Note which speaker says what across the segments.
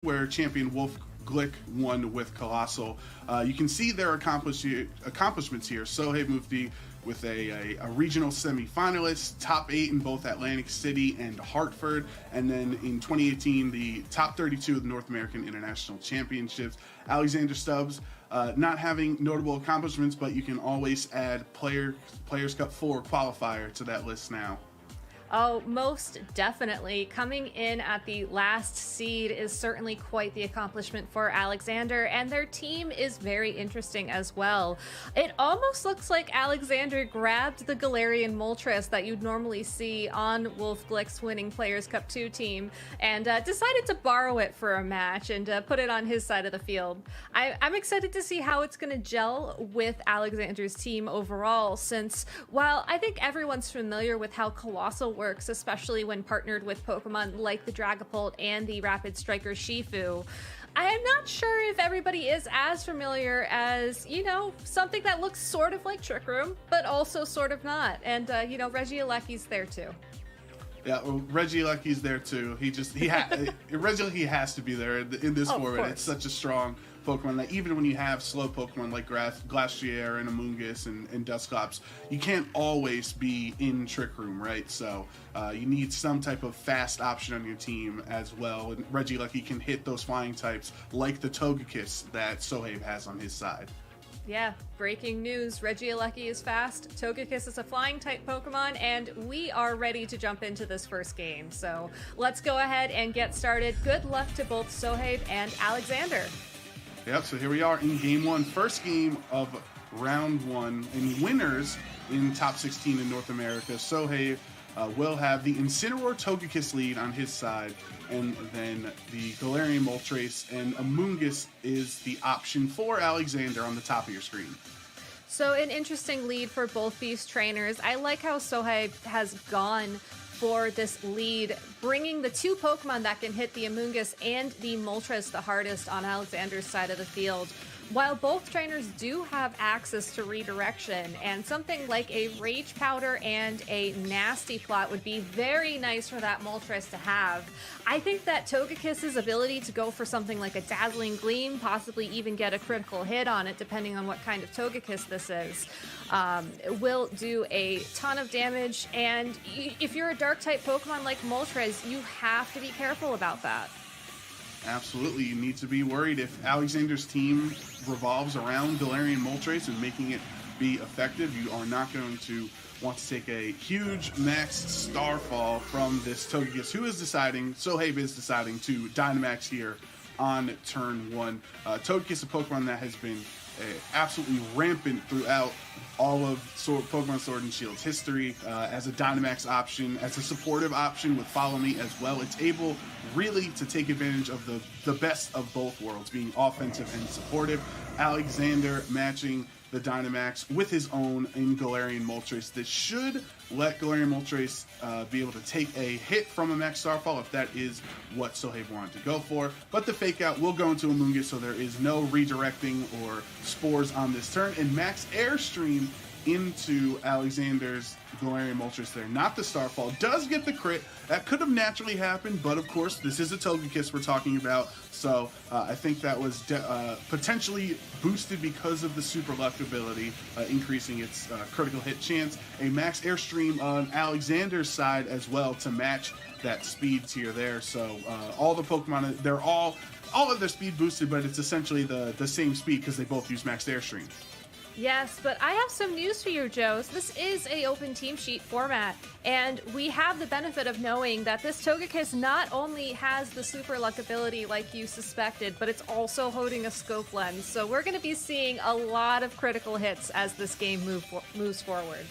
Speaker 1: where champion Wolf Glick won with Colossal. You can see their accomplishments here. Sohaib Mufti with a regional semi-finalist, top 8 in both Atlantic City and Hartford, and then in 2018, the top 32 of the North American International Championships. Alexander Stubbs, not having notable accomplishments, but you can always add Players Cup 4 qualifier to that list now.
Speaker 2: Oh, most definitely. Coming in at the last seed is certainly quite the accomplishment for Alexander, and their team is very interesting as well. It almost looks like Alexander grabbed the Galarian Moltres that you'd normally see on Wolf Glick's winning Players Cup 2 team and decided to borrow it for a match and put it on his side of the field. I'm excited to see how it's going to gel with Alexander's team overall, since while I think everyone's familiar with how Colossal works, especially when partnered with Pokemon like the Dragapult and the Rapid Striker Shifu, I am not sure if everybody is as familiar as, something that looks sort of like Trick Room, but also sort of not. And, Regieleki's there too.
Speaker 1: Yeah, well, Regieleki's there too. Regieleki has to be there in this format. It's such a strong Pokemon that even when you have slow Pokemon like Glastrier and Amoonguss and Dusclops, you can't always be in Trick Room, right? So you need some type of fast option on your team as well. And Regieleki can hit those flying types like the Togekiss that Sohaib has on his side.
Speaker 2: Yeah, breaking news. Regieleki is fast, Togekiss is a flying type Pokemon, and we are ready to jump into this first game. So let's go ahead and get started. Good luck to both Sohaib and Alexander.
Speaker 1: Yep, so here we are in game one, first game of round one, and winners in top 16 in North America. Sohaib will have the Incineroar Togekiss lead on his side, and then the Galarian Moltres and Amoonguss is the option for Alexander on the top of your screen.
Speaker 2: So an interesting lead for both these trainers. I like how Sohaib has gone for this lead, bringing the two Pokemon that can hit the Amoonguss and the Moltres the hardest on Alexander's side of the field. While both trainers do have access to redirection, and something like a Rage Powder and a Nasty Plot would be very nice for that Moltres to have, I think that Togekiss's ability to go for something like a Dazzling Gleam, possibly even get a critical hit on it, depending on what kind of Togekiss this is, will do a ton of damage. And if you're a Dark-type Pokemon like Moltres, you have to be careful about that.
Speaker 1: Absolutely, you need to be worried if Alexander's team revolves around Galarian Moltres and making it be effective. You are not going to want to take a huge max Starfall from this Togekiss, who is deciding, Sohaib is deciding to Dynamax here on turn one. Togekiss, a Pokemon that has been absolutely rampant throughout all of Pokemon Sword and Shield's history as a Dynamax option, as a supportive option with Follow Me as well. It's able really to take advantage of the best of both worlds, being offensive and supportive. Alexander matching the Dynamax with his own in Galarian Moltres. This should let Galarian Moltres be able to take a hit from a Max Starfall if that is what Sohaib wanted to go for. But the Fake Out will go into Amoonguss, so there is no redirecting or spores on this turn. And Max Airstream into Alexander's Galarian Moltres there. Not the Starfall. Does get the crit. That could have naturally happened, but of course, this is a Togekiss we're talking about, so I think that was potentially boosted because of the Super Luck ability, increasing its critical hit chance. A Max Airstream on Alexander's side as well to match that speed tier there, so all the Pokemon, they're all of their speed boosted, but it's essentially the same speed because they both use Max Airstream.
Speaker 2: Yes, but I have some news for you, Joe. So this is a open team sheet format, and we have the benefit of knowing that this Togekiss not only has the Super Luck ability like you suspected, but it's also holding a Scope Lens. So we're going to be seeing a lot of critical hits as this game moves forward.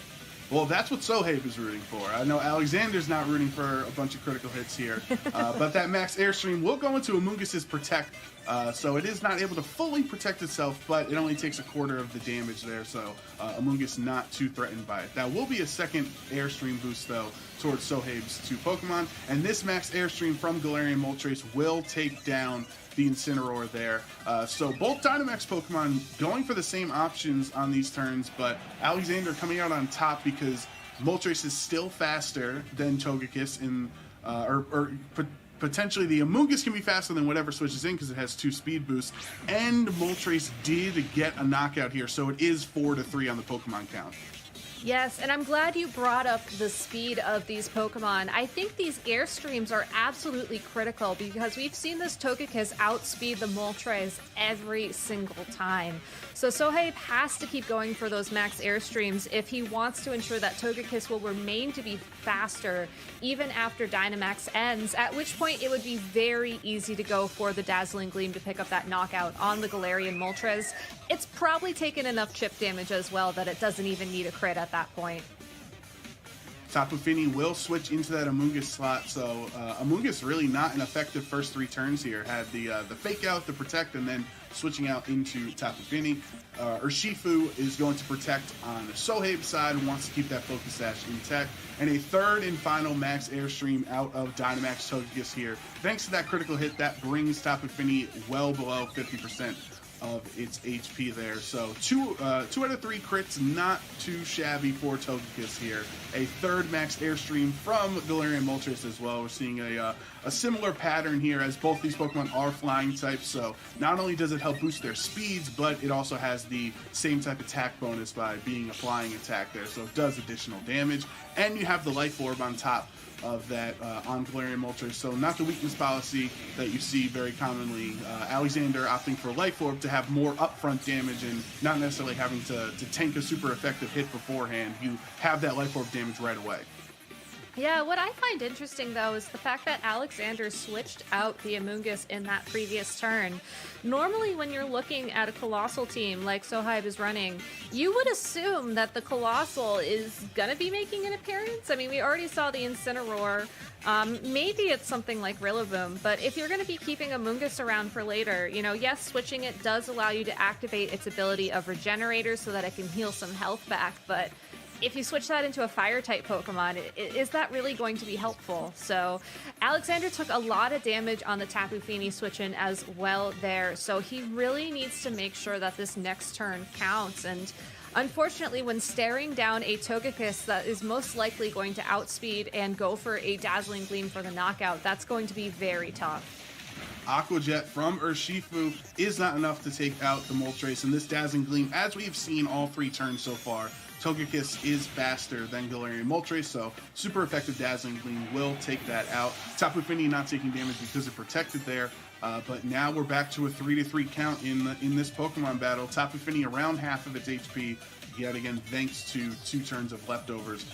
Speaker 1: Well, that's what Sohaib is rooting for. I know Alexander's not rooting for a bunch of critical hits here, but that Max Airstream will go into Amoonguss's Protect, so it is not able to fully protect itself, but it only takes a quarter of the damage there, so Amoonguss not too threatened by it. That will be a second Airstream boost, though, towards Sohaib's two Pokemon, and this Max Airstream from Galarian Moltres will take down the Incineroar there. So both Dynamax Pokemon going for the same options on these turns, but Alexander coming out on top because Moltres is still faster than Togekiss in, potentially the Amoonguss can be faster than whatever switches in because it has 2 speed boosts. And Moltres did get a knockout here, so it is 4-3 on the Pokemon count.
Speaker 2: Yes, and I'm glad you brought up the speed of these Pokemon. I think these Airstreams are absolutely critical because we've seen this Togekiss outspeed the Moltres every single time. So Sohaib has to keep going for those max Airstreams if he wants to ensure that Togekiss will remain to be faster even after Dynamax ends, at which point it would be very easy to go for the Dazzling Gleam to pick up that knockout on the Galarian Moltres. It's probably taken enough chip damage as well that it doesn't even need a crit at that point.
Speaker 1: Tapu Fini will switch into that Amoonguss slot, so Amoonguss really not an effective first 3 turns here. Had the Fake Out, the Protect, and then switching out into Tapu Fini. Urshifu is going to protect on the Sohaib side and wants to keep that Focus Sash intact. And a third and final max Airstream out of Dynamax Togekiss here. Thanks to that critical hit, that brings Tapu Fini well below 50% of its HP there. So 2 out of 3 crits, not too shabby for Togekiss here. A third max Airstream from Galarian Moltres as well. We're seeing a similar pattern here as both these Pokemon are flying types, so not only does it help boost their speeds, but it also has the same type attack bonus by being a flying attack there, so it does additional damage. And you have the Life Orb on top of that on Galarian Moltres, so not the weakness policy that you see very commonly. Alexander opting for Life Orb to have more upfront damage and not necessarily having to tank a super effective hit beforehand. You have that Life Orb damage right away.
Speaker 2: Yeah, what I find interesting, though, is the fact that Alexander switched out the Amoonguss in that previous turn. Normally, when you're looking at a Colossal team like Sohaib is running, you would assume that the Colossal is going to be making an appearance. I mean, we already saw the Incineroar. Maybe it's something like Rillaboom, but if you're going to be keeping Amoonguss around for later, you know, yes, switching it does allow you to activate its ability of Regenerator so that it can heal some health back, but if you switch that into a Fire-type Pokemon, is that really going to be helpful? So Alexander took a lot of damage on the Tapu Fini switch-in as well there, so he really needs to make sure that this next turn counts. And unfortunately, when staring down a Togekiss that is most likely going to outspeed and go for a Dazzling Gleam for the knockout, that's going to be very tough.
Speaker 1: Aqua Jet from Urshifu is not enough to take out the Moltres, and this Dazzling Gleam, as we've seen all 3 turns so far, Togekiss is faster than Galarian Moltres, so super effective Dazzling Gleam will take that out. Tapu Fini not taking damage because it protected there, but now we're back to a 3-3 count in this Pokemon battle. Tapu Fini around half of its HP, yet again thanks to 2 turns of leftovers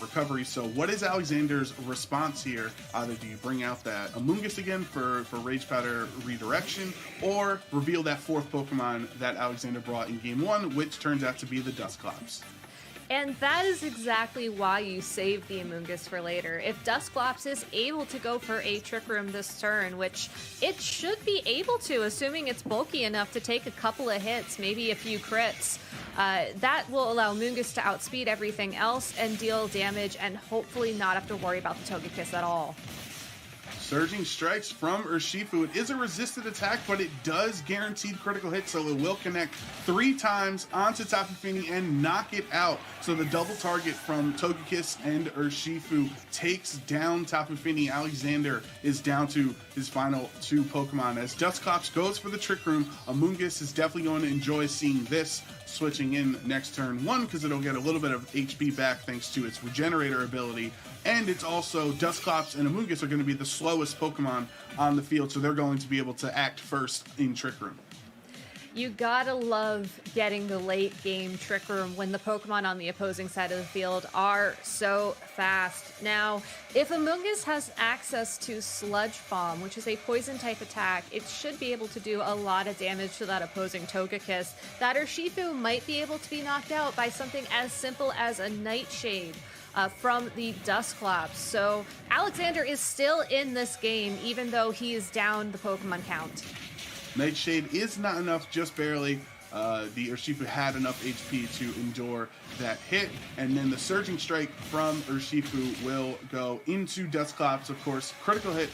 Speaker 1: recovery. So what is Alexander's response here? Either do you bring out that Amoonguss again for Rage Powder redirection, or reveal that 4th Pokemon that Alexander brought in Game 1, which turns out to be the Dusclops.
Speaker 2: And that is exactly why you save the Amoonguss for later. If Dusclops is able to go for a Trick Room this turn, which it should be able to, assuming it's bulky enough to take a couple of hits, maybe a few crits, that will allow Amoonguss to outspeed everything else and deal damage and hopefully not have to worry about the Togekiss at all.
Speaker 1: Surging Strikes from Urshifu. It is a resisted attack, but it does guaranteed critical hit, so it will connect 3 times onto Tapu Fini and knock it out. So the double target from Togekiss and Urshifu takes down Tapu Fini. Alexander is down to his final 2 Pokemon. As Dusclops goes for the Trick Room, Amoonguss is definitely going to enjoy seeing this switching in next turn 1 because it'll get a little bit of HP back thanks to its Regenerator ability. And it's also Dusclops and Amoonguss are going to be the slowest Pokemon on the field, so they're going to be able to act first in Trick Room.
Speaker 2: You gotta love getting the late game Trick Room when the Pokemon on the opposing side of the field are so fast. Now, if Amoonguss has access to Sludge Bomb, which is a poison type attack, it should be able to do a lot of damage to that opposing Togekiss. That Urshifu might be able to be knocked out by something as simple as a Nightshade from the Dusclops. So Alexander is still in this game, even though he is down the Pokemon count.
Speaker 1: Nightshade is not enough, just barely. The Urshifu had enough HP to endure that hit, and then the Surging Strike from Urshifu will go into Dusclops. Of course, critical hit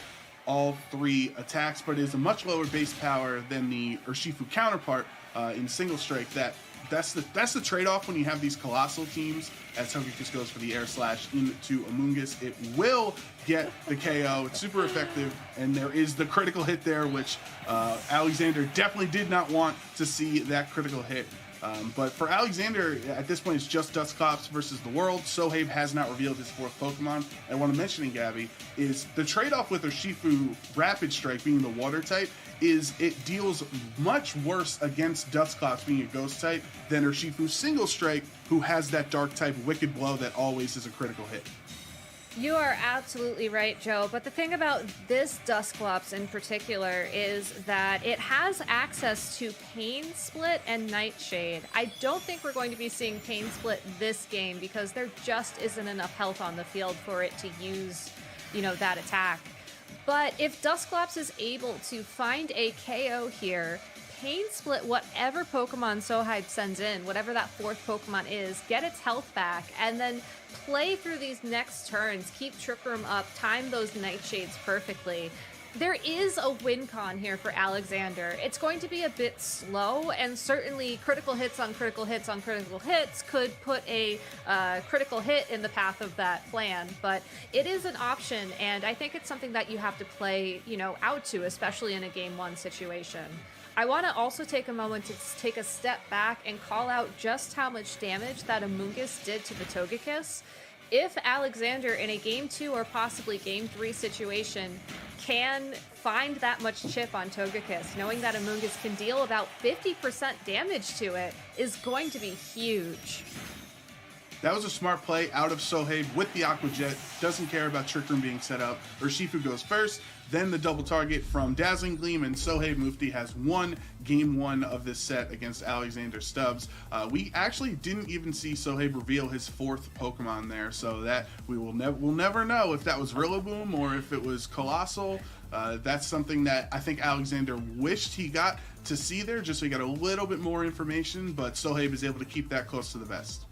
Speaker 1: all 3 attacks, but is a much lower base power than the Urshifu counterpart in Single Strike that that's the trade-off when you have these colossal teams, as Togekiss goes for the air slash into Amoonguss. It will get the KO. It's super effective, and there is the critical hit there, which Alexander definitely did not want to see that critical hit. But for Alexander, at this point, it's just Dusclops versus the world. Sohaib has not revealed his fourth Pokemon. And what I'm mentioning, Gabby, is the trade-off with Urshifu Rapid Strike being the water type is it deals much worse against Dusclops being a ghost type than Urshifu Single Strike, who has that dark type Wicked Blow that always is a critical hit.
Speaker 2: You are absolutely right, Joe. But the thing about this Dusclops in particular is that it has access to Pain Split and Nightshade. I don't think we're going to be seeing Pain Split this game because there just isn't enough health on the field for it to use, that attack. But if Dusclops is able to find a KO here, Pain Split whatever Pokemon Sohaib sends in, whatever that fourth Pokemon is, get its health back, and then play through these next turns, keep Trick Room up, time those Nightshades perfectly. There is a win con here for Alexander. It's going to be a bit slow, and certainly critical hits on critical hits on critical hits could put a critical hit in the path of that plan, but it is an option, and I think it's something that you have to play, out to, especially in a Game 1 situation. I want to also take a moment to take a step back and call out just how much damage that Amoonguss did to the Togekiss. If Alexander in a Game 2 or possibly Game 3 situation can find that much chip on Togekiss, knowing that Amoonguss can deal about 50% damage to it is going to be huge.
Speaker 1: That was a smart play out of Sohaib with the Aqua Jet. Doesn't care about Trick Room being set up. Urshifu goes first, then the double target from Dazzling Gleam, and Sohaib Mufti has won Game 1 of this set against Alexander Stubbs. We actually didn't even see Sohaib reveal his fourth Pokemon there, so that we'll never know if that was Rillaboom or if it was Colossal. That's something that I think Alexander wished he got to see there, just so he got a little bit more information, but Sohaib is able to keep that close to the vest.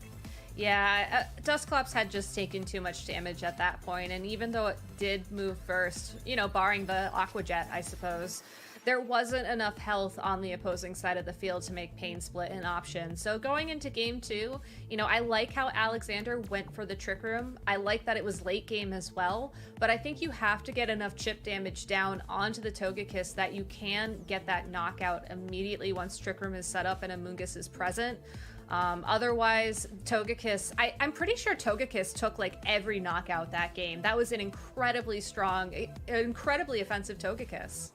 Speaker 2: Yeah, Dusclops had just taken too much damage at that point, and even though it did move first, barring the Aqua Jet, I suppose, there wasn't enough health on the opposing side of the field to make Pain Split an option. So going into Game 2, I like how Alexander went for the Trick Room. I like that it was late game as well, but I think you have to get enough chip damage down onto the Togekiss that you can get that knockout immediately once Trick Room is set up and Amoonguss is present. Otherwise, Togekiss, I'm pretty sure Togekiss took every knockout that game. That was an incredibly strong, incredibly offensive Togekiss.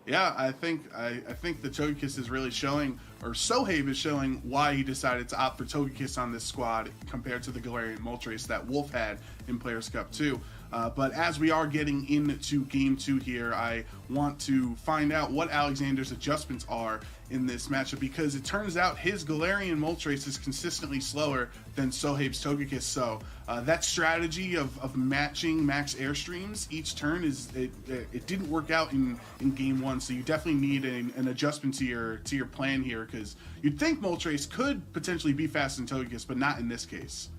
Speaker 1: Yeah, I think the Togekiss is really showing, or Sohaib is showing, why he decided to opt for Togekiss on this squad compared to the Galarian Moltres that Wolf had in Players' Cup 2. But as we are getting into Game 2 here, I want to find out what Alexander's adjustments are in this matchup, because it turns out his Galarian Moltres is consistently slower than Sohaib's Togekiss. So that strategy of matching max airstreams each turn it didn't work out in Game 1. So you definitely need an adjustment to your plan here, because you'd think Moltres could potentially be faster than Togekiss, but not in this case.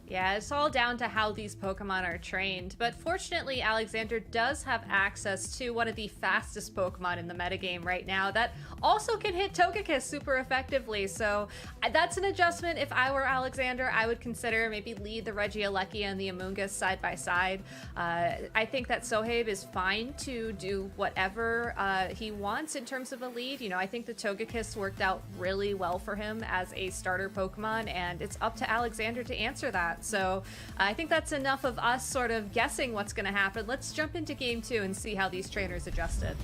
Speaker 2: Yeah, it's all down to how these Pokemon are trained, but fortunately Alexander does have access to one of the fastest Pokemon in the metagame right now that also can hit Togekiss super effectively, so that's an adjustment. If I were Alexander, I would consider maybe lead the Regieleki and the Amoonguss side by side. I think that Sohaib is fine to do whatever he wants in terms of a lead. I think the Togekiss worked out really well for him as a starter Pokemon, and it's up to Alexander to answer that. So I think that's enough of us sort of guessing what's going to happen. Let's jump into Game 2 and see how these trainers adjusted.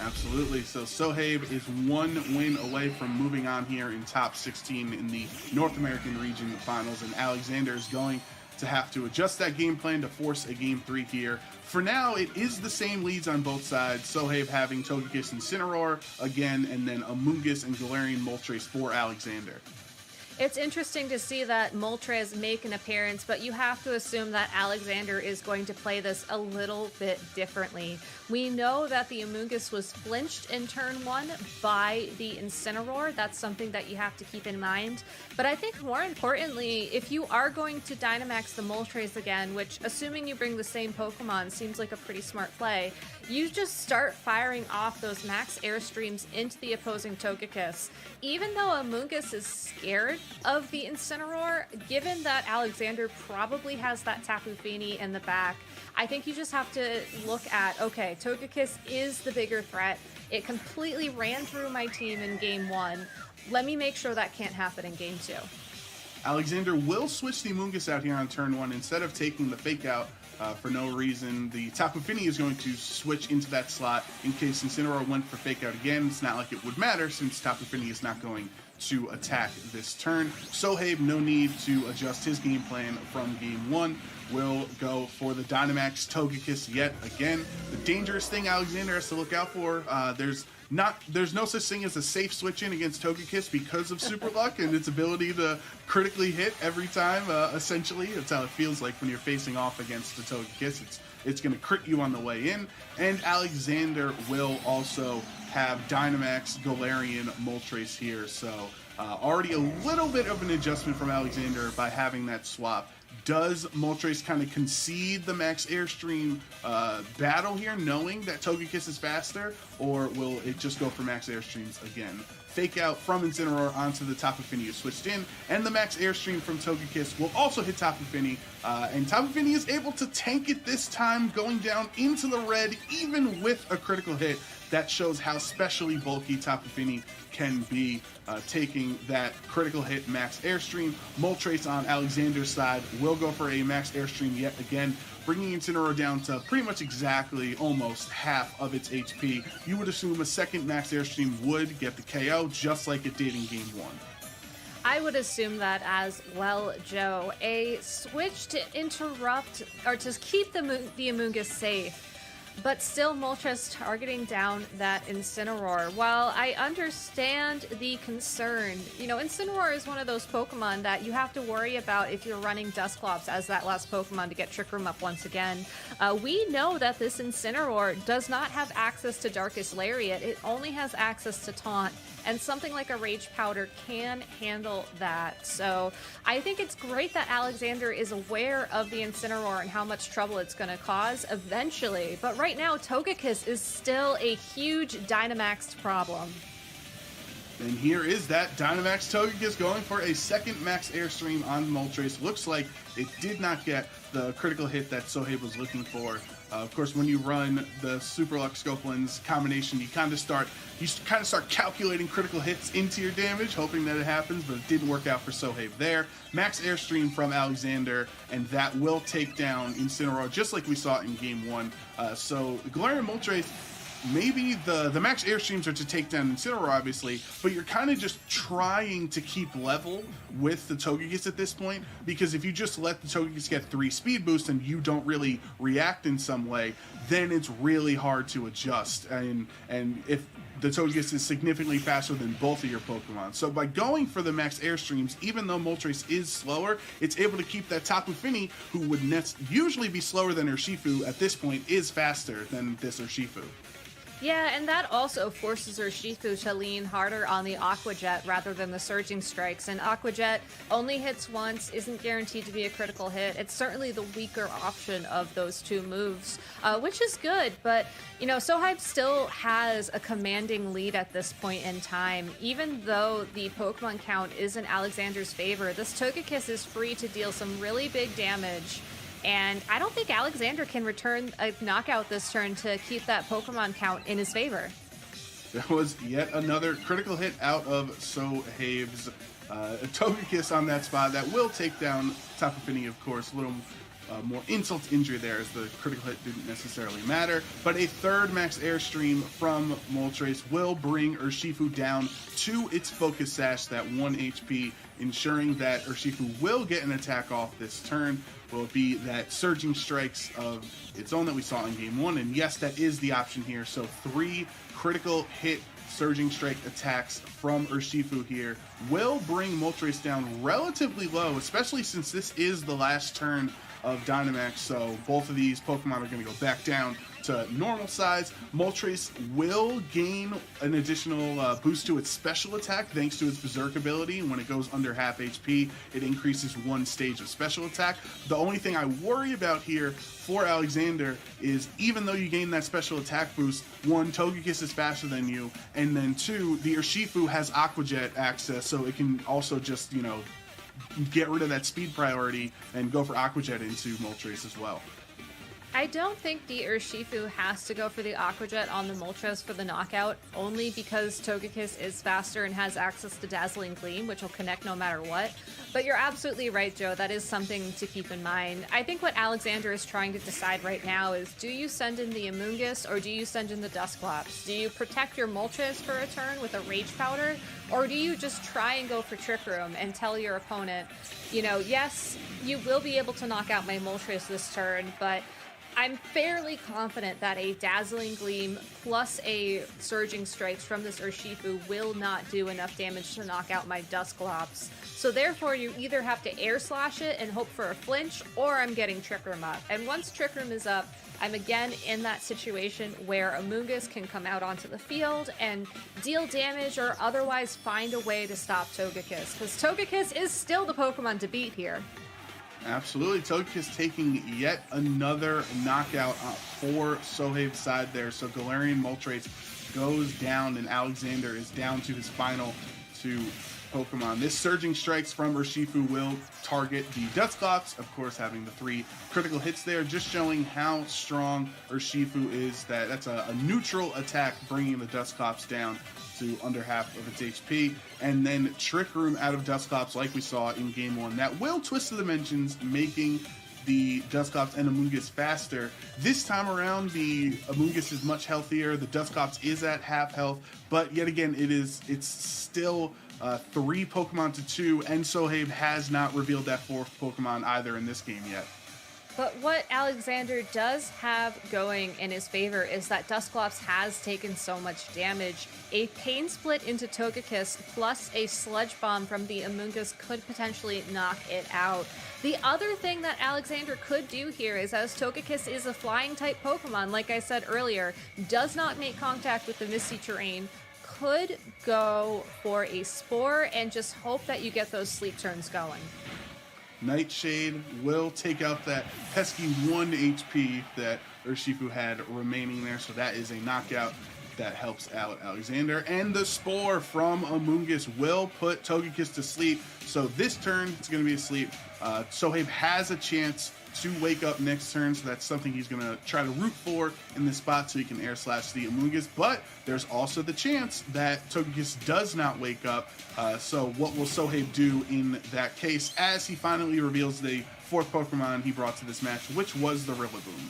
Speaker 1: Absolutely. So Sohaib is one win away from moving on here in top 16 in the North American region finals, and Alexander is going to have to adjust that game plan to force a Game 3 here. For now, it is the same leads on both sides. Sohaib having Togekiss and Incineroar again, and then Amoonguss and Galarian Moltres for Alexander.
Speaker 2: It's interesting to see that Moltres make an appearance, but you have to assume that Alexander is going to play this a little bit differently. We know that the Amoonguss was flinched in turn 1 by the Incineroar. That's something that you have to keep in mind. But I think more importantly, if you are going to Dynamax the Moltres again, which assuming you bring the same Pokemon seems like a pretty smart play, you just start firing off those max airstreams into the opposing Togekiss. Even though Amoonguss is scared of the Incineroar, given that Alexander probably has that Tapu Fini in the back, I think you just have to look at, okay, Togekiss is the bigger threat. It completely ran through my team in game 1. Let me make sure that can't happen in game 2.
Speaker 1: Alexander will switch the Amoonguss out here on turn 1. Instead of taking the fake out for no reason, the Tapu Fini is going to switch into that slot in case Incineroar went for fake out again. It's not like it would matter since Tapu Fini is not going to attack this turn. Sohaib, no need to adjust his game plan from game 1. Will go for the Dynamax Togekiss yet again. The dangerous thing Alexander has to look out for, there's no such thing as a safe switch in against Togekiss because of Super Luck and its ability to critically hit every time, essentially. That's how it feels like when you're facing off against the Togekiss. It's going to crit you on the way in. And Alexander will also have Dynamax, Galarian, Moltres here. So already a little bit of an adjustment from Alexander by having that swap. Does Moltres kind of concede the max airstream battle here, knowing that Togekiss is faster, or will it just go for max airstreams again? Fake out from Incineroar onto the Tapu Fini is switched in, and the max airstream from Togekiss will also hit Tapu Fini, and Tapu Fini is able to tank it this time, going down into the red, even with a critical hit. That shows how specially bulky Tapu Fini can be, taking that critical hit max airstream. Moltres on Alexander's side will go for a max airstream yet again, bringing Incineroar down to pretty much exactly almost half of its HP. You would assume a second max airstream would get the KO, just like it did in game 1.
Speaker 2: I would assume that as well, Joe. A switch to interrupt or to keep the Amoonguss safe, but still Moltres targeting down that Incineroar. While I understand the concern, Incineroar is one of those Pokemon that you have to worry about if you're running Dusclops as that last Pokemon to get Trick Room up once again. We know that this Incineroar does not have access to Darkest Lariat. It only has access to Taunt, and something like a Rage Powder can handle that. So I think it's great that Alexander is aware of the Incineroar and how much trouble it's going to cause eventually. But right now, Togekiss is still a huge Dynamax problem.
Speaker 1: And here is that Dynamax Togekiss going for a second max airstream on Moltres. Looks like it did not get the critical hit that Sohaib was looking for. Of course, when you run the Super Luck Scope Lens combination, you kind of start calculating critical hits into your damage, hoping that it happens, but it didn't work out for Sohaib there. Max airstream from Alexander, and that will take down Incineroar, just like we saw in game 1. So Galarian Moltres, maybe the max airstreams are to take down Incineroar, obviously, but you're kind of just trying to keep level with the Togekiss at this point, because if you just let the Togekiss get 3 speed boosts and you don't really react in some way, then it's really hard to adjust. And if the Togekiss is significantly faster than both of your Pokemon. So by going for the max airstreams, even though Moltres is slower, it's able to keep that Tapu Fini, who would usually be slower than Urshifu at this point, is faster than this Urshifu.
Speaker 2: Yeah, and that also forces Urshifu to lean harder on the Aqua Jet rather than the Surging Strikes. And Aqua Jet only hits once, isn't guaranteed to be a critical hit. It's certainly the weaker option of those two moves, which is good. But, Sohaib still has a commanding lead at this point in time. Even though the Pokemon count is in Alexander's favor, this Togekiss is free to deal some really big damage. And I don't think Alexander can return a knockout this turn to keep that Pokemon count in his favor.
Speaker 1: That was yet another critical hit out of Sohaib's Togekiss on that spot. That will take down Tapu Fini, of course. A little more insult to injury there, as the critical hit didn't necessarily matter. But a third max airstream from Moltres will bring Urshifu down to its Focus Sash, that 1 HP, ensuring that Urshifu will get an attack off this turn. Will it be that Surging Strikes of its own that we saw in game 1? And yes, that is the option here. So 3 critical hit Surging Strike attacks from Urshifu here will bring Moltres down relatively low, especially since this is the last turn of Dynamax. So both of these Pokemon are going to go back down to normal size. Moltres will gain an additional boost to its special attack thanks to its Berserk ability. When it goes under half HP, it increases 1 stage of special attack. The only thing I worry about here for Alexander is, even though you gain that special attack boost, 1, Togekiss is faster than you, and then 2, the Urshifu has Aqua Jet access, so it can also just, you know, get rid of that speed priority and go for Aqua Jet into Moltres as well.
Speaker 2: I don't think the Urshifu has to go for the Aqua Jet on the Moltres for the knockout, only because Togekiss is faster and has access to Dazzling Gleam, which will connect no matter what. But you're absolutely right, Joe. That is something to keep in mind. I think what Alexander is trying to decide right now is, do you send in the Amoonguss or do you send in the Dusclops? Do you protect your Moltres for a turn with a Rage Powder, or do you just try and go for Trick Room and tell your opponent, you know, yes, you will be able to knock out my Moltres this turn, but I'm fairly confident that a Dazzling Gleam plus a Surging Strikes from this Urshifu will not do enough damage to knock out my Dusclops. So therefore, you either have to Air Slash it and hope for a flinch, or I'm getting Trick Room up. And once Trick Room is up, I'm again in that situation where Amoonguss can come out onto the field and deal damage or otherwise find a way to stop Togekiss, because Togekiss is still the Pokemon to beat here.
Speaker 1: Absolutely. Togekiss taking yet another knockout for Sohaib's side there. So Galarian Moltres goes down, and Alexander is down to his final 2 Pokemon. This Surging Strikes from Urshifu will target the Dusclops, of course having the 3 critical hits there, just showing how strong Urshifu is. That's a neutral attack, bringing the Dusclops down to under half of its HP, and then Trick Room out of Dusclops like we saw in Game 1. That will twist the dimensions, making the Dusclops and Amoonguss faster. This time around, the Amoonguss is much healthier, the Dusclops is at half health, but yet again, it's still 3 Pokemon to 2, and Sohaib has not revealed that 4th Pokemon either in this game yet.
Speaker 2: But what Alexander does have going in his favor is that Dusclops has taken so much damage. A Pain Split into Togekiss plus a Sludge Bomb from the Amoonguss could potentially knock it out. The other thing that Alexander could do here is, as Togekiss is a flying type Pokemon, like I said earlier, does not make contact with the Misty Terrain, could go for a Spore and just hope that you get those sleep turns going.
Speaker 1: Nightshade will take out that pesky 1 HP that Urshifu had remaining there, so that is a knockout that helps out Alexander. And the Spore from Amoonguss will put Togekiss to sleep, so this turn it's going to be asleep. Sohaib has a chance to wake up next turn, so that's something he's going to try to root for in this spot so he can Air Slash the Amoonguss, but there's also the chance that Togekiss does not wake up, so what will Sohaib do in that case as he finally reveals the 4th Pokemon he brought to this match, which was the Rillaboom.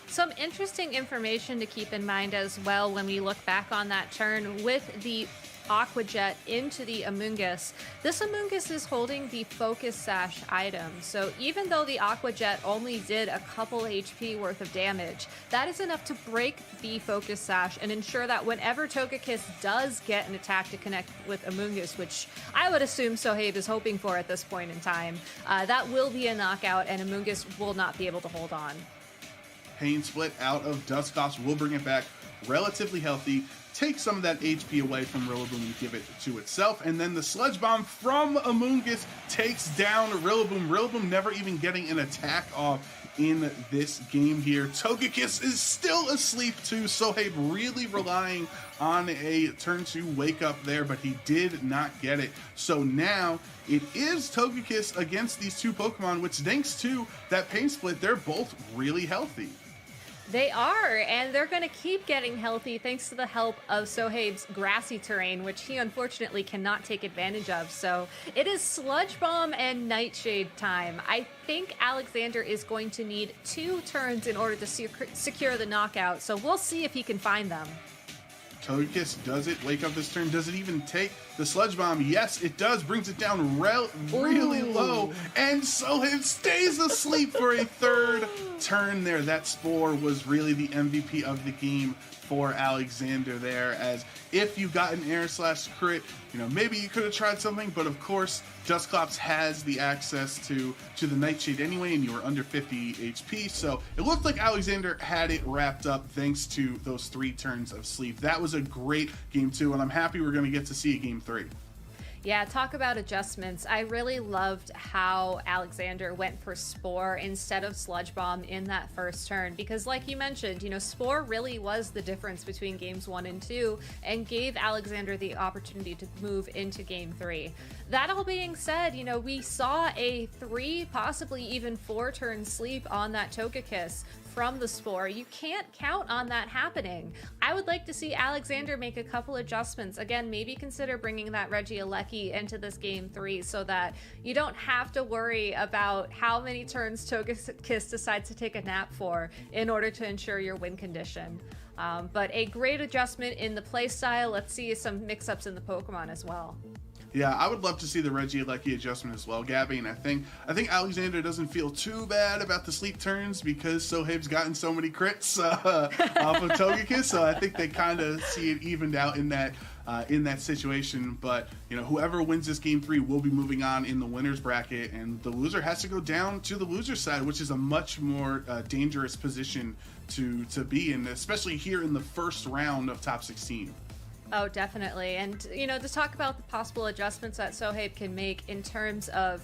Speaker 2: Some interesting information to keep in mind as well when we look back on that turn with the Aqua Jet into the Amoonguss. This Amoonguss is holding the Focus Sash item, so even though the Aqua Jet only did a couple HP worth of damage, that is enough to break the Focus Sash and ensure that whenever Togekiss does get an attack to connect with Amoonguss, which I would assume Sohaib is hoping for at this point in time, that will be a knockout and Amoonguss will not be able to hold on.
Speaker 1: Pain Split out of Dusclops will bring it back relatively healthy, take some of that HP away from Rillaboom and give it to itself, and then the Sludge Bomb from Amoonguss takes down Rillaboom. Rillaboom never even getting an attack off in this game here. Togekiss is still asleep too, Sohaib really relying on a turn 2 wake up there, but he did not get it. So now it is Togekiss against these 2 Pokemon, which thanks to that Pain Split, they're both really healthy.
Speaker 2: They are, and they're going to keep getting healthy thanks to the help of Sohaib's grassy terrain, which he unfortunately cannot take advantage of. So it is Sludge Bomb and Nightshade time. I think Alexander is going to need 2 turns in order to secure the knockout, so we'll see if he can find them.
Speaker 1: Togekiss, does it wake up this turn? Does it even take the Sludge Bomb? Yes, it does. Brings it down really low. And Sohaib stays asleep for a third turn there. That Spore was really the MVP of the game for Alexander there, as if you got an air slash crit, maybe you could have tried something, but of course Dusclops has the access to the Nightshade anyway, and you were under 50 HP, so it looked like Alexander had it wrapped up thanks to those 3 turns of sleep. That was a great game 2, and I'm happy we're going to get to see a game 3.
Speaker 2: Yeah, talk about adjustments. I really loved how Alexander went for Spore instead of Sludge Bomb in that first turn, because like you mentioned, Spore really was the difference between games 1 and 2 and gave Alexander the opportunity to move into game 3. That all being said, we saw a 3, possibly even 4 turn sleep on that Togekiss from the Spore. You can't count on that happening. I would like to see Alexander make a couple adjustments. Again, maybe consider bringing that Regieleki into this game 3 so that you don't have to worry about how many turns Togekiss decides to take a nap for in order to ensure your win condition. But a great adjustment in the playstyle. Let's see some mix-ups in the Pokemon as well.
Speaker 1: Yeah, I would love to see the Regieleki adjustment as well, Gabby, and I think Alexander doesn't feel too bad about the sleep turns because Sohaib's gotten so many crits off of Togekiss, so I think they kind of see it evened out in that situation. But whoever wins this game 3 will be moving on in the winners bracket, and the loser has to go down to the loser side, which is a much more dangerous position to be in, especially here in the first round of top 16.
Speaker 2: Oh, definitely. And, to talk about the possible adjustments that Sohaib can make in terms of,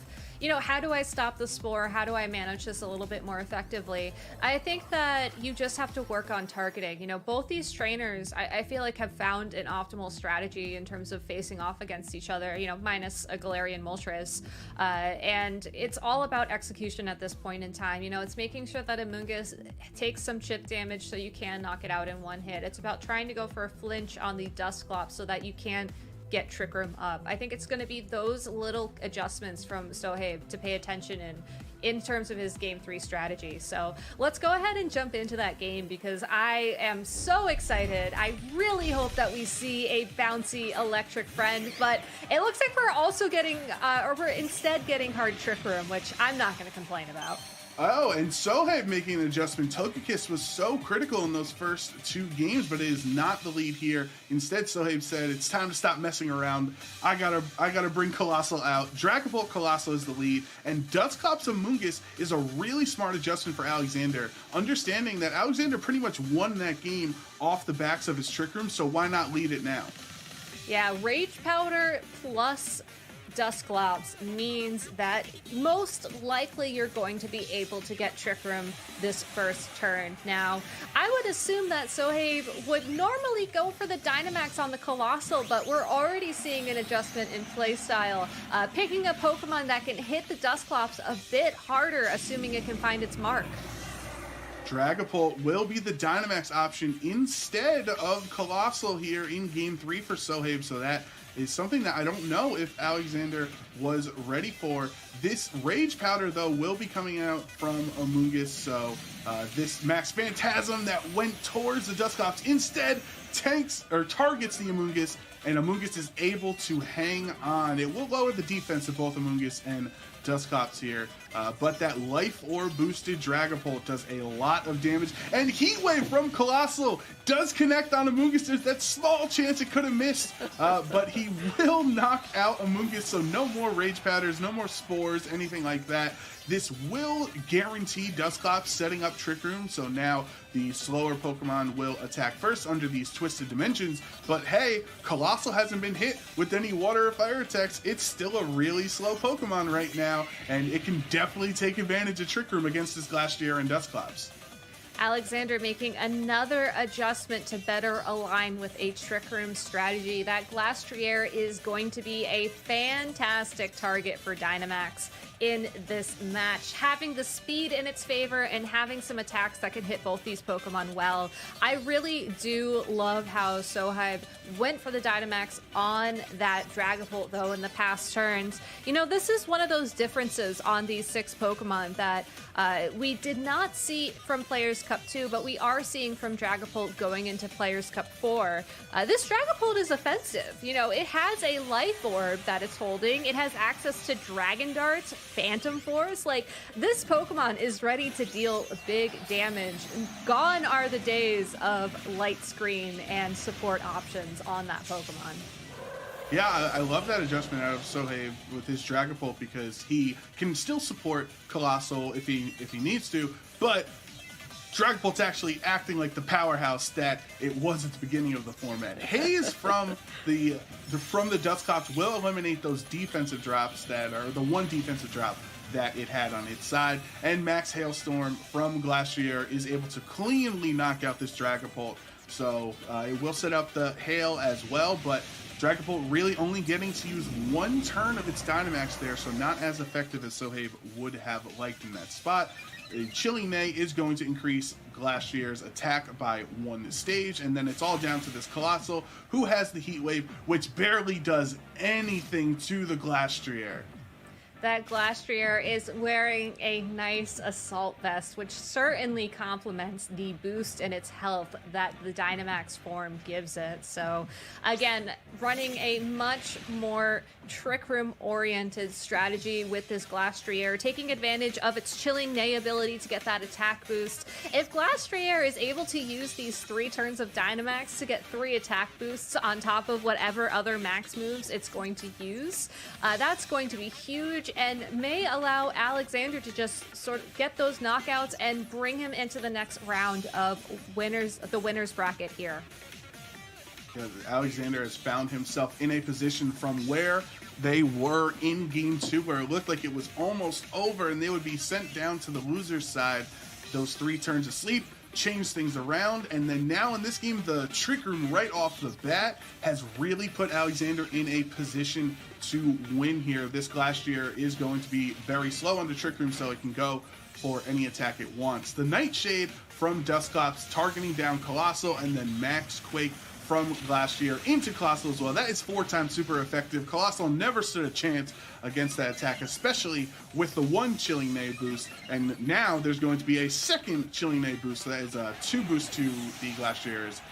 Speaker 2: how do I stop the Spore? How do I manage this a little bit more effectively? I think that you just have to work on targeting. Both these trainers, I feel like, have found an optimal strategy in terms of facing off against each other, minus a Galarian Moltres. And it's all about execution at this point in time. It's making sure that Amoonguss takes some chip damage so you can knock it out in one hit. It's about trying to go for a flinch on the Dusclops so that you can get Trick Room up. I think it's going to be those little adjustments from Sohaib to pay attention in terms of his game 3 strategy. So let's go ahead and jump into that game because I am so excited. I really hope that we see a bouncy electric friend, but it looks like we're also getting, or we're instead getting hard Trick Room, which I'm not going to complain about.
Speaker 1: Oh, and Sohaib making an adjustment. Togekiss was so critical in those first 2 games, but it is not the lead here. Instead, Sohaib said, it's time to stop messing around. I gotta bring Colossal out. Dragapult Colossal is the lead, and Dusclops Amoonguss is a really smart adjustment for Alexander, understanding that Alexander pretty much won that game off the backs of his Trick Room, so why not lead it now?
Speaker 2: Yeah, Rage Powder plus Dusclops means that most likely you're going to be able to get Trick Room this first turn. Now, I would assume that Sohaib would normally go for the Dynamax on the Colossal, but we're already seeing an adjustment in playstyle, picking a Pokemon that can hit the Dusclops a bit harder, assuming it can find its mark.
Speaker 1: Dragapult will be the Dynamax option instead of Colossal here in game 3 for Sohaib, so that is something that I don't know if Alexander was ready for. This Rage Powder, though, will be coming out from Amoonguss, so this Max Phantasm that went towards the Dusclops instead targets the Amoonguss, and Amoonguss is able to hang on. It will lower the defense of both Amoonguss and Dusclops here, but that Life Orb boosted Dragapult does a lot of damage, and Heat Wave from Colossal does connect on Amoonguss. There's that small chance it could have missed, but he will knock out Amoonguss, so no more Rage Powders, no more Spores, anything like that. This will guarantee Dusclops setting up Trick Room, so now the slower Pokemon will attack first under these Twisted Dimensions, but hey, Colossal hasn't been hit with any water or fire attacks. It's still a really slow Pokemon right now, and it can definitely take advantage of Trick Room against this Glastrier and Dusclops.
Speaker 2: Alexander making another adjustment to better align with a Trick Room strategy. That Glastrier is going to be a fantastic target for Dynamax in this match. Having the speed in its favor and having some attacks that can hit both these Pokemon well. I really do love how Sohaib went for the Dynamax on that Dragapult, though, in the past turns. This is one of those differences on these 6 Pokemon that we did not see from players Cup 2, but we are seeing from Dragapult going into Players Cup 4. This Dragapult is offensive. You know, it has a Life Orb that it's holding. It has access to Dragon Darts, Phantom Force. Like, this Pokemon is ready to deal big damage. Gone are the days of light screen and support options on that Pokemon.
Speaker 1: Yeah, I love that adjustment out of Sohaib with his Dragapult because he can still support Colossal if he needs to, but Dragapult's actually acting like the powerhouse that it was at the beginning of the format. Haze from the Dusclops will eliminate those defensive drops that are the one defensive drop that it had on its side, and Max Hailstorm from Glastrier is able to cleanly knock out this Dragapult. So it will set up the Hail as well, but Dragapult really only getting to use one turn of its Dynamax there, so not as effective as Sohaib would have liked in that spot. A Chilling Neigh is going to increase Glastier's attack by 1 stage, and then it's all down to this Colossal, who has the Heat Wave, which barely does anything to the Glastrier.
Speaker 2: That Glastrier is wearing a nice assault vest, which certainly complements the boost in its health that the Dynamax form gives it. So again, running a much more Trick Room oriented strategy with this Glastrier, taking advantage of its Chilling Neigh ability to get that attack boost. If Glastrier is able to use these 3 turns of Dynamax to get 3 attack boosts on top of whatever other max moves it's going to use, that's going to be huge and may allow Alexander to just sort of get those knockouts and bring him into the next round of the winners bracket here.
Speaker 1: Alexander has found himself in a position from where they were in game 2, where it looked like it was almost over and they would be sent down to the loser's side. Those 3 turns of sleep changed things around, and then now in this game, the Trick Room right off the bat has really put Alexander in a position to win here. This Glastrier is going to be very slow on the Trick Room, so it can go for any attack it wants. The Nightshade from Dusclops targeting down Colossal, and then Max Quake from Glastrier into Colossal as well. That is 4 times super effective. Colossal never stood a chance against that attack, especially with the 1 Chilling Neigh boost. And now there's going to be a second Chilling Neigh boost. So that is 2 boosts to the Glastrier's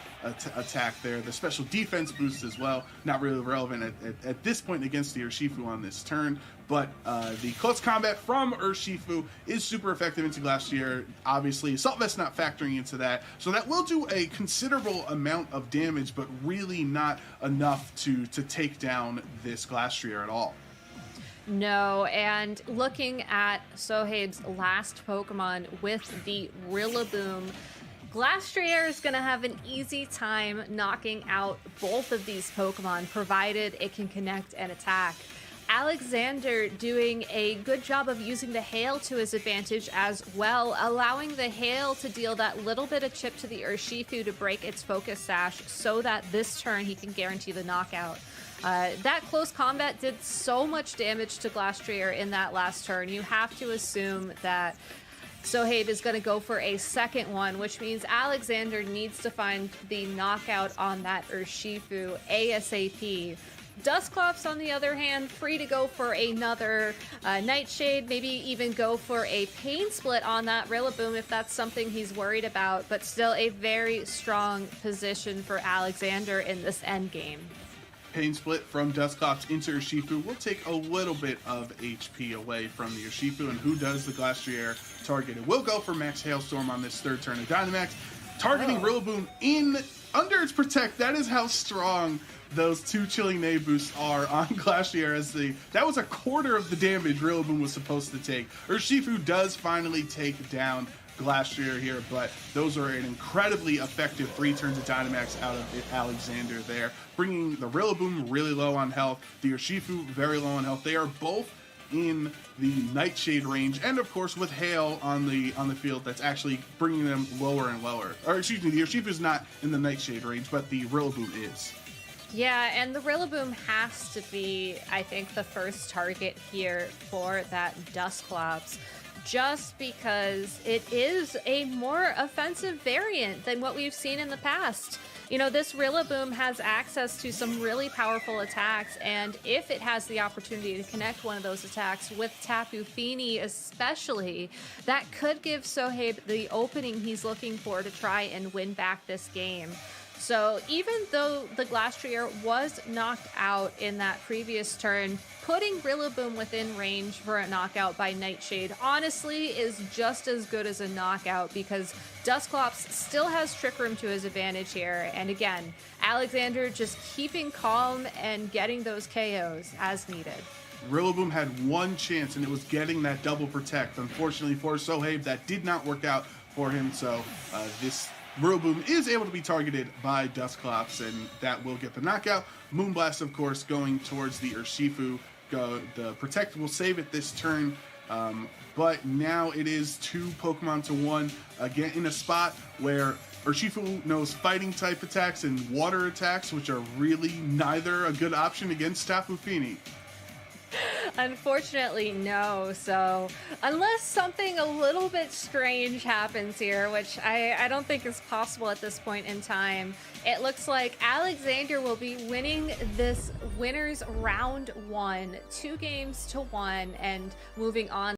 Speaker 1: attack there. The special defense boost as well. Not really relevant at this point against the Urshifu on this turn. But the close combat from Urshifu is super effective into Glastrier. Obviously, Assault Vest not factoring into that. So that will do a considerable amount of damage, but really not enough to take down this Glastrier at all.
Speaker 2: No, and looking at Sohaib's last Pokemon with the Rillaboom, Glastrier is going to have an easy time knocking out both of these Pokemon, provided it can connect and attack. Alexander doing a good job of using the Hail to his advantage as well, allowing the Hail to deal that little bit of chip to the Urshifu to break its Focus Sash so that this turn he can guarantee the knockout. That close combat did so much damage to Glastrier in that last turn. You have to assume that Sohaib is going to go for a second one, which means Alexander needs to find the knockout on that Urshifu ASAP. Dusclops, on the other hand, free to go for another Nightshade, maybe even go for a Pain Split on that Rillaboom if that's something he's worried about, but still a very strong position for Alexander in this endgame.
Speaker 1: Pain Split from Dusclops into Urshifu will take a little bit of HP away from the Urshifu, and who does the Glastrier target? It will go for Max Hailstorm on this 3rd turn of Dynamax, targeting Rillaboom under its Protect. That is how strong those 2 Chilling Neigh boosts are on Glastrier, as that was a quarter of the damage Rillaboom was supposed to take. Urshifu does finally take down Glastrier here, but those are an incredibly effective 3 turns of Dynamax out of Alexander there, bringing the Rillaboom really low on health, the Urshifu very low on health. They are both in the Nightshade range, and of course with Hail on the field, that's actually bringing them lower and lower. Or excuse me, the Urshifu is not in the Nightshade range, but the Rillaboom is.
Speaker 2: Yeah, and the Rillaboom has to be, I think, the first target here for that Dusclops. just because it is a more offensive variant than what we've seen in the past. You know, this Rillaboom has access to some really powerful attacks, and if it has the opportunity to connect one of those attacks with Tapu Fini especially, that could give Sohaib the opening he's looking for to try and win back this game. So even though the Glastrier was knocked out in that previous turn, putting Rillaboom within range for a knockout by Nightshade honestly is just as good as a knockout, because Dusclops still has Trick Room to his advantage here. And again, Alexander just keeping calm and getting those KOs as needed.
Speaker 1: Rillaboom had one chance, and it was getting that double protect. Unfortunately for Sohaib, that did not work out for him, so this Rillaboom is able to be targeted by Dusclops, and that will get the knockout. Moonblast, of course, going towards the Urshifu. The Protect will save it this turn, but now it is 2 Pokemon to 1, again in a spot where Urshifu knows fighting type attacks and water attacks, which are really neither a good option against Tapu Fini.
Speaker 2: Unfortunately, no. So unless something a little bit strange happens here, which I don't think is possible at this point in time, it looks like Alexander will be winning this winners round 1, 2 games to 1, and moving on